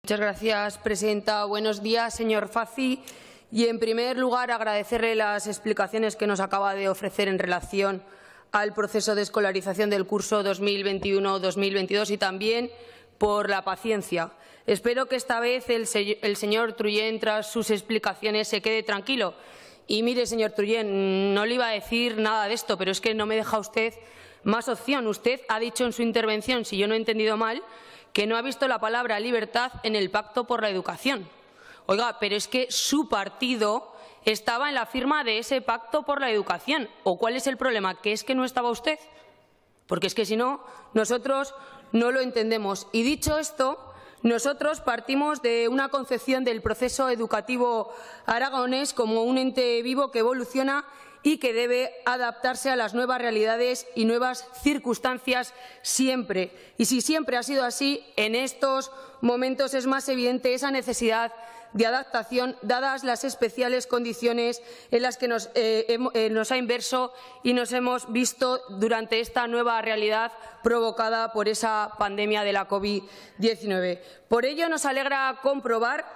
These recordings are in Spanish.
Muchas gracias, presidenta. Buenos días, señor Fazi. Y, en primer lugar, agradecerle las explicaciones que nos acaba de ofrecer en relación al proceso de escolarización del curso 2021-2022 y también por la paciencia. Espero que esta vez el señor Trullén, tras sus explicaciones, se quede tranquilo. Y mire, señor Trullén, no le iba a decir nada de esto, pero es que no me deja usted más opción. Usted ha dicho en su intervención, si yo no he entendido mal, que no ha visto la palabra libertad en el Pacto por la Educación. Oiga, pero es que su partido estaba en la firma de ese Pacto por la Educación. ¿O cuál es el problema? ¿Que es que no estaba usted? Porque es que si no, nosotros no lo entendemos. Y dicho esto, nosotros partimos de una concepción del proceso educativo aragonés como un ente vivo que evoluciona y que debe adaptarse a las nuevas realidades y nuevas circunstancias siempre. Y si siempre ha sido así, en estos momentos es más evidente esa necesidad de adaptación, dadas las especiales condiciones en las que nos ha inmerso y nos hemos visto durante esta nueva realidad provocada por esa pandemia de la COVID-19. Por ello, nos alegra comprobar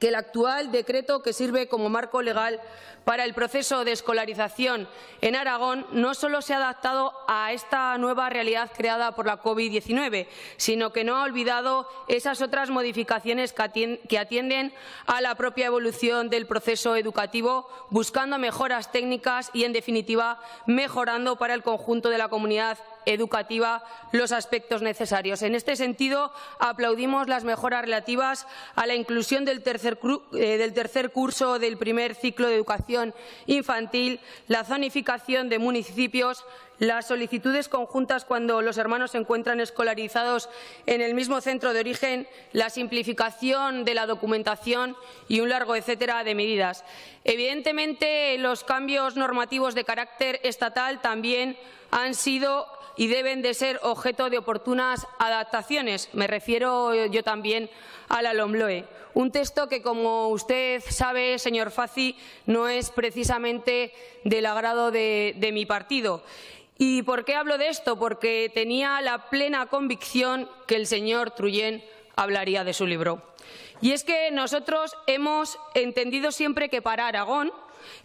que el actual decreto, que sirve como marco legal para el proceso de escolarización en Aragón, no solo se ha adaptado a esta nueva realidad creada por la COVID-19, sino que no ha olvidado esas otras modificaciones que atienden a la propia evolución del proceso educativo, buscando mejoras técnicas y, en definitiva, mejorando para el conjunto de la comunidad educativa los aspectos necesarios. En este sentido, aplaudimos las mejoras relativas a la inclusión del tercer curso del primer ciclo de educación infantil, la zonificación de municipios, las solicitudes conjuntas cuando los hermanos se encuentran escolarizados en el mismo centro de origen, la simplificación de la documentación y un largo etcétera de medidas. Evidentemente, los cambios normativos de carácter estatal también han sido y deben de ser objeto de oportunas adaptaciones. Me refiero yo también a la LOMLOE, un texto que, como usted sabe, señor Fazi, no es precisamente del agrado de mi partido. ¿Y por qué hablo de esto? Porque tenía la plena convicción que el señor Trullén hablaría de su libro. Y es que nosotros hemos entendido siempre que para Aragón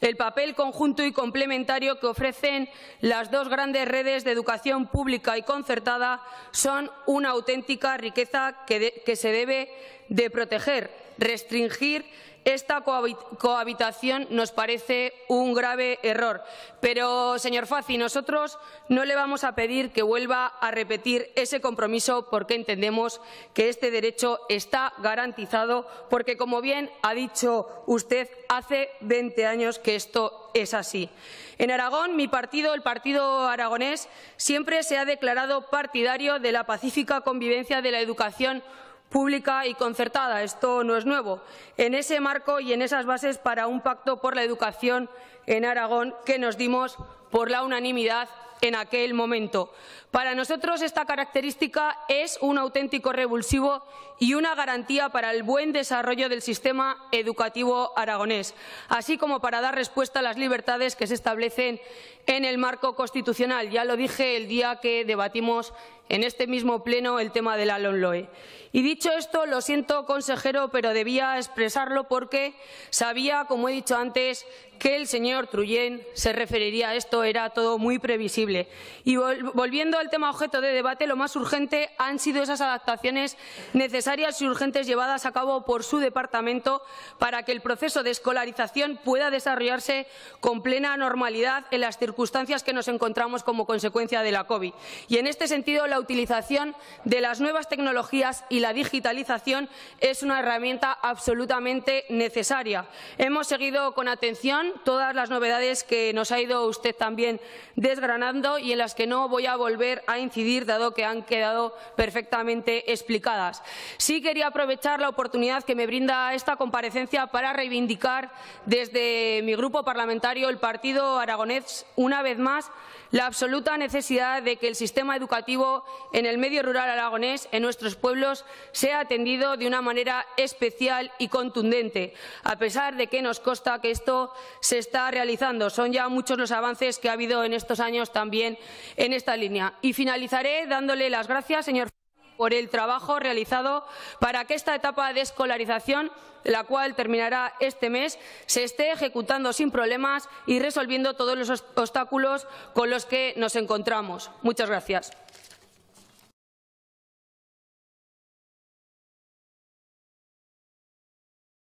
el papel conjunto y complementario que ofrecen las dos grandes redes de educación pública y concertada son una auténtica riqueza que se debe de proteger. Restringir esta cohabitación nos parece un grave error. Pero, señor Fazi, nosotros no le vamos a pedir que vuelva a repetir ese compromiso, porque entendemos que este derecho está garantizado, porque, como bien ha dicho usted, hace 20 años que esto es así. En Aragón, mi partido, el Partido Aragonés, siempre se ha declarado partidario de la pacífica convivencia de la educación pública y concertada. Esto no es nuevo. En ese marco y en esas bases para un pacto por la educación en Aragón que nos dimos por la unanimidad en aquel momento. Para nosotros esta característica es un auténtico revulsivo y una garantía para el buen desarrollo del sistema educativo aragonés, así como para dar respuesta a las libertades que se establecen en el marco constitucional. Ya lo dije el día que debatimos en este mismo pleno el tema de la LOMLOE. Y dicho esto, lo siento, consejero, pero debía expresarlo porque sabía, como he dicho antes, que el señor Trullén se referiría a esto, era todo muy previsible. Y volviendo al tema objeto de debate, lo más urgente han sido esas adaptaciones necesarias y urgentes llevadas a cabo por su departamento para que el proceso de escolarización pueda desarrollarse con plena normalidad en las circunstancias que nos encontramos como consecuencia de la COVID. Y en este sentido, la utilización de las nuevas tecnologías y la digitalización es una herramienta absolutamente necesaria. Hemos seguido con atención todas las novedades que nos ha ido usted también desgranando y en las que no voy a volver a incidir, dado que han quedado perfectamente explicadas. Sí quería aprovechar la oportunidad que me brinda esta comparecencia para reivindicar desde mi grupo parlamentario, el Partido Aragonés, una vez más, la absoluta necesidad de que el sistema educativo en el medio rural aragonés, en nuestros pueblos, sea atendido de una manera especial y contundente, a pesar de que nos consta que esto se está realizando. Son ya muchos los avances que ha habido en estos años también en esta línea. Y finalizaré dándole las gracias, señor por el trabajo realizado para que esta etapa de escolarización, la cual terminará este mes, se esté ejecutando sin problemas y resolviendo todos los obstáculos con los que nos encontramos. Muchas gracias.